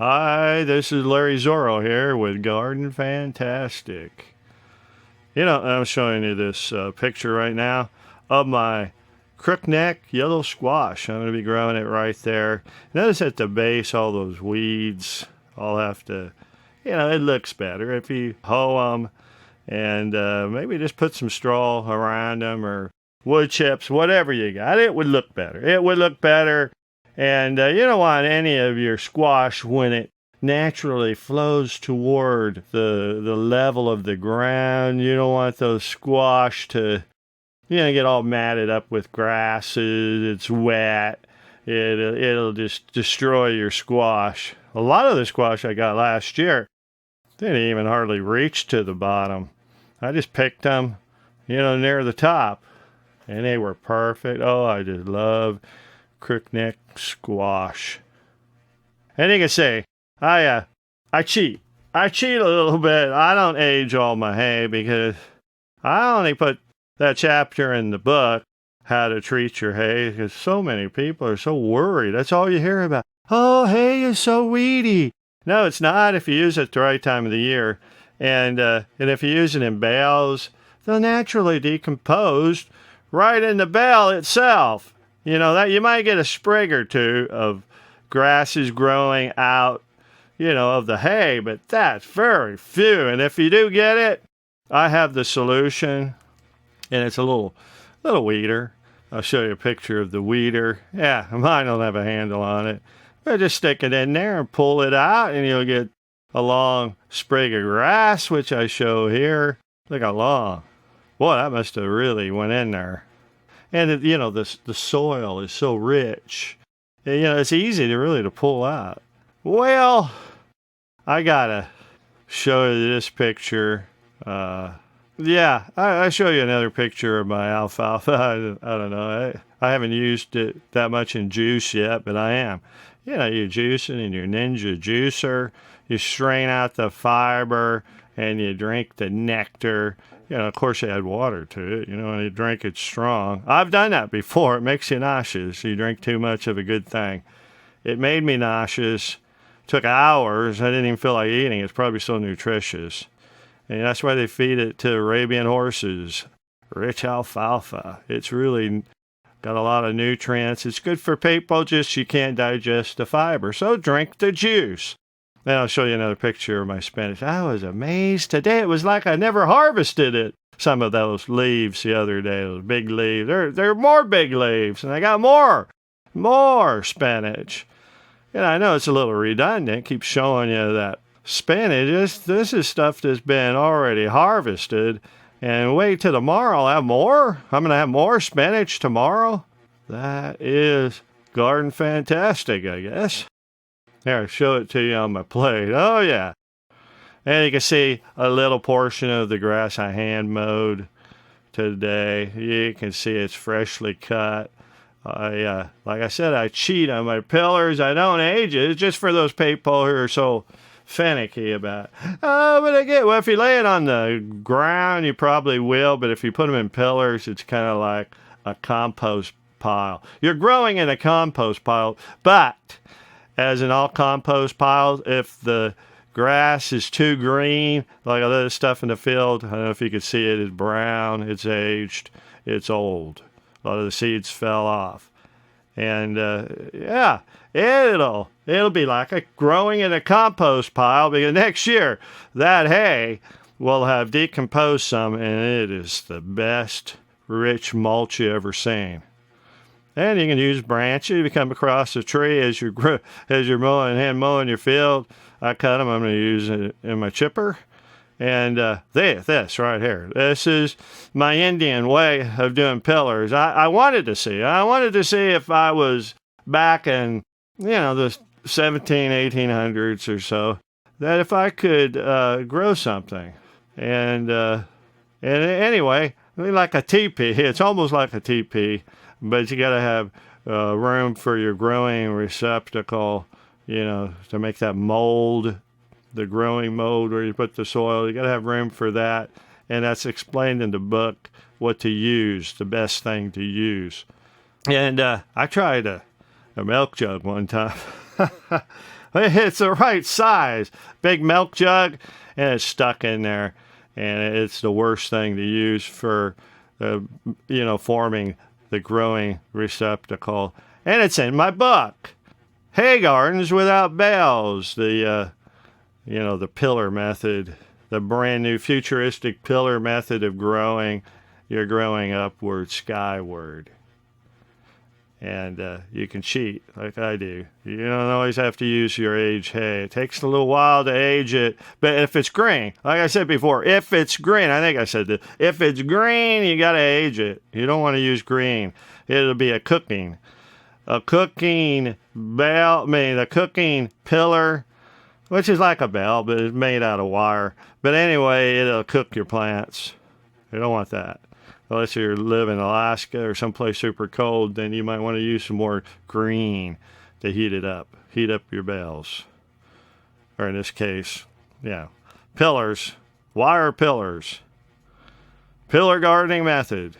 Hi, this is Larry Zorro here with Garden Fantastic. I'm showing you this picture right now of my crookneck yellow squash. I'm going to be growing it right there. Notice at the base, all those weeds all have to, it looks better if you hoe them and maybe just put some straw around them or wood chips, whatever you got. It would look better. It would look better. And you don't want any of your squash when it naturally flows toward the level of the ground. You don't want those squash to, get all matted up with grasses. It's wet. It'll just destroy your squash. A lot of the squash I got last year didn't even hardly reach to the bottom. I just picked them, near the top, and they were perfect. Oh, I just love crookneck squash. And you can say, I cheat. I cheat a little bit. I don't age all my hay because I only put that chapter in the book, How to Treat Your Hay, because so many people are so worried. That's all you hear about. Oh, hay is so weedy. No, it's not if you use it the right time of the year. And if you use it in bales, they'll naturally decompose right in the bale itself. That you might get a sprig or two of grasses growing out, of the hay, but that's very few. And if you do get it, I have the solution, and it's a little weeder. I'll show you a picture of the weeder. Yeah, mine don't have a handle on it. But just stick it in there and pull it out, and you'll get a long sprig of grass, which I show here. Look how long. Boy, that must have really went in there. And, the soil is so rich. It's easy to pull out. Well, I got to show you this picture. I show you another picture of my alfalfa. I don't know. I haven't used it that much in juice yet, but I am. You juice it in your Ninja juicer. You strain out the fiber, and you drink the nectar. Of course, you add water to it, and you drink it strong. I've done that before. It makes you nauseous. You drink too much of a good thing. It made me nauseous. Took hours. I didn't even feel like eating. It's probably so nutritious. And that's why they feed it to Arabian horses. Rich alfalfa. It's really got a lot of nutrients. It's good for people, just you can't digest the fiber. So drink the juice. Then I'll show you another picture of my spinach. I was amazed today. It was like I never harvested it. Some of those leaves the other day, those big leaves. There are more big leaves, and I got more spinach. I know it's a little redundant. Keep showing you that spinach. This is stuff that's been already harvested. And wait till tomorrow, I'll have more. I'm going to have more spinach tomorrow. That is garden fantastic, I guess. Here, I'll show it to you on my plate. Oh, yeah. And you can see a little portion of the grass I hand mowed today. You can see it's freshly cut. Like I said, I cheat on my pillars. I don't age it. It's just for those people who are so finicky about, well, if you lay it on the ground, you probably will. But if you put them in pillars, it's kind of like a compost pile. You're growing in a compost pile, but as in all compost piles, if the grass is too green, like all this stuff in the field, I don't know if you can see it, it's brown, it's aged, it's old. A lot of the seeds fell off. And it'll be like growing in a compost pile, because next year that hay will have decomposed some, and it is the best rich mulch you ever seen. And you can use branches. If you come across a tree as you're hand mowing your field, I cut them. I'm going to use it in my chipper. And this right here, this is my Indian way of doing pillars. I wanted to see if I was back in, the 1800s or so, that if I could grow something. And anyway, like a teepee. It's almost like a teepee. But you got to have room for your growing receptacle, to make that mold, the growing mold where you put the soil. You got to have room for that. And that's explained in the book, what to use, the best thing to use. And I tried a milk jug one time. It's the right size. Big milk jug, and it's stuck in there. And it's the worst thing to use for, forming the growing receptacle. And it's in my book. Hay Gardens Without Bales, the pillar method, the brand new futuristic pillar method of growing. You're growing upward, skyward. And you can cheat like I do. You don't always have to use your aged hay. It takes a little while to age it. But if it's green, like I said before, if it's green, I think I said that. If it's green, you got to age it. You don't want to use green. It'll be a cooking pillar, which is like a bell, but it's made out of wire. But anyway, it'll cook your plants. You don't want that. Unless you live in Alaska or someplace super cold, then you might want to use some more green to heat it up. Heat up your bales. Or in this case, pillars. Wire pillars. Pillar gardening method.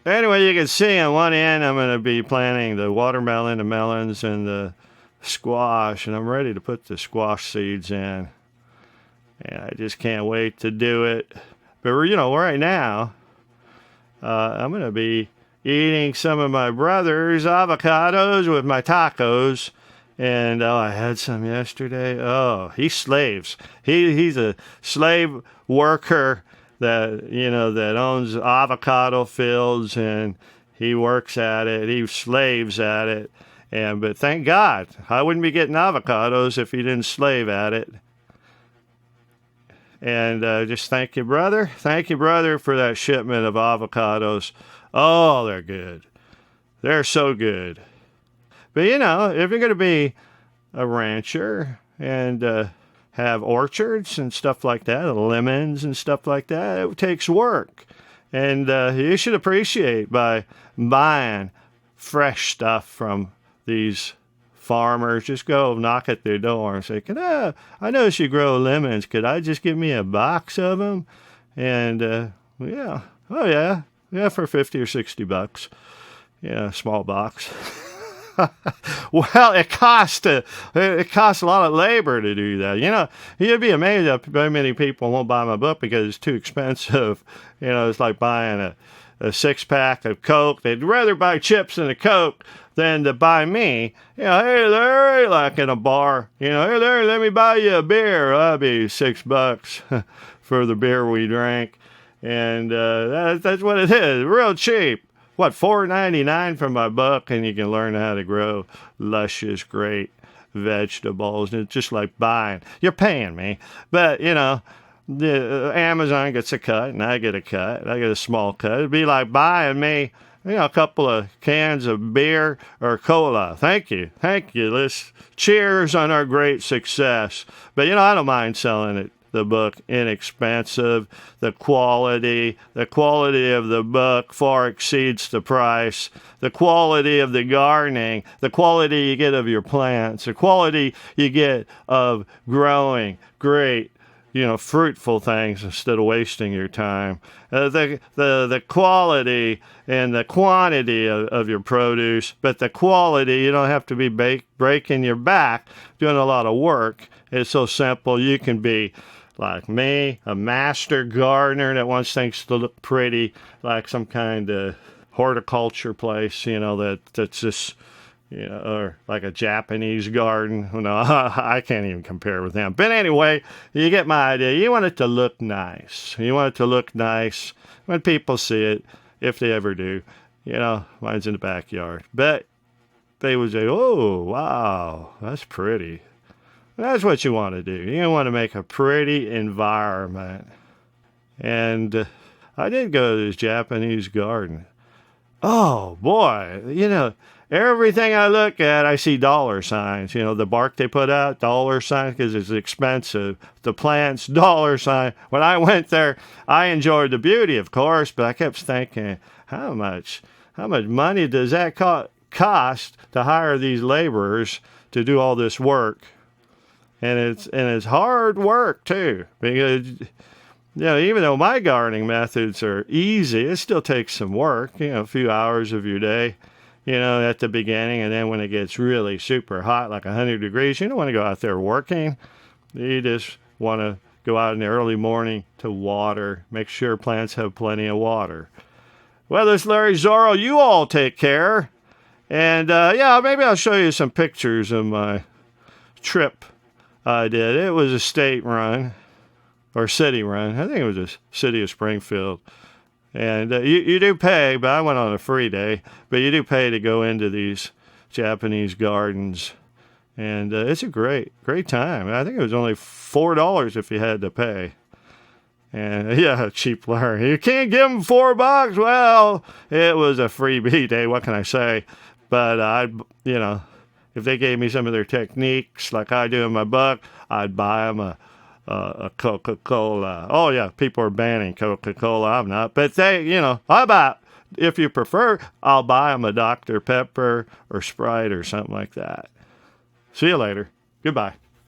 Anyway, you can see on one end I'm going to be planting the watermelon, the melons, and the squash. And I'm ready to put the squash seeds in. And I just can't wait to do it. But, right now, I'm going to be eating some of my brother's avocados with my tacos. And I had some yesterday. Oh, he slaves. He's a slave worker that owns avocado fields, and he works at it. He slaves at it. But thank God, I wouldn't be getting avocados if he didn't slave at it. And just thank you, brother. Thank you, brother, for that shipment of avocados. Oh, they're good. They're so good. But, if you're going to be a rancher and have orchards and stuff like that, lemons and stuff like that, it takes work. And you should appreciate by buying fresh stuff from these farmers. Just go knock at their door and say, I notice you grow lemons. Could I just give me a box of them? And, for $50 or $60. Yeah, small box. Well, it costs a lot of labor to do that. You'd be amazed at how many people won't buy my book because it's too expensive. It's like buying a six-pack of Coke. They'd rather buy chips and a Coke than to buy me. Hey Larry, like in a bar, hey Larry, let me buy you a beer. That'd be $6 for the beer we drank. And that's what it is, real cheap. What, $4.99 for my book, and you can learn how to grow luscious, great vegetables. And it's just like buying. You're paying me, but the Amazon gets a cut, and I get a cut. I get a small cut. It'd be like buying me, a couple of cans of beer or cola. Thank you. Let's cheers on our great success. But I don't mind selling it. The book inexpensive. The quality of the book far exceeds the price. The quality of the gardening, the quality you get of your plants, the quality you get of growing great, fruitful things instead of wasting your time. The quality and the quantity of your produce, but the quality, you don't have to be breaking your back doing a lot of work. It's so simple. You can be like me, a master gardener that wants things to look pretty, like some kind of horticulture place, that's just, or like a Japanese garden. I can't even compare with them. But anyway, you get my idea. You want it to look nice. You want it to look nice when people see it, if they ever do. Mine's in the backyard. But they would say, oh, wow, that's pretty. That's what you want to do. You want to make a pretty environment. And I did go to this Japanese garden. Oh, boy. Everything I look at, I see dollar signs. The bark they put out, dollar signs, because it's expensive. The plants, dollar sign. When I went there, I enjoyed the beauty, of course, but I kept thinking, how much money does that cost to hire these laborers to do all this work? And it's hard work too, because even though my gardening methods are easy, it still takes some work. A few hours of your day, at the beginning. And then when it gets really super hot, like 100 degrees, you don't want to go out there working. You just want to go out in the early morning to water. Make sure plants have plenty of water. Well, this is Larry Zorro. You all take care. And maybe I'll show you some pictures of my trip I did. It was a state run or city run. I think it was the city of Springfield. And you do pay, but I went on a free day. But you do pay to go into these Japanese gardens. And it's a great time. I think it was only $4 if you had to pay. And cheap Larry. You can't give them $4. Well, it was a freebie day. What can I say? But if they gave me some of their techniques like I do in my book, I'd buy them a Coca-Cola. Oh yeah, people are banning Coca-Cola. I'm not. But how about, if you prefer, I'll buy them a Dr. Pepper or Sprite or something like that. See you later. Goodbye.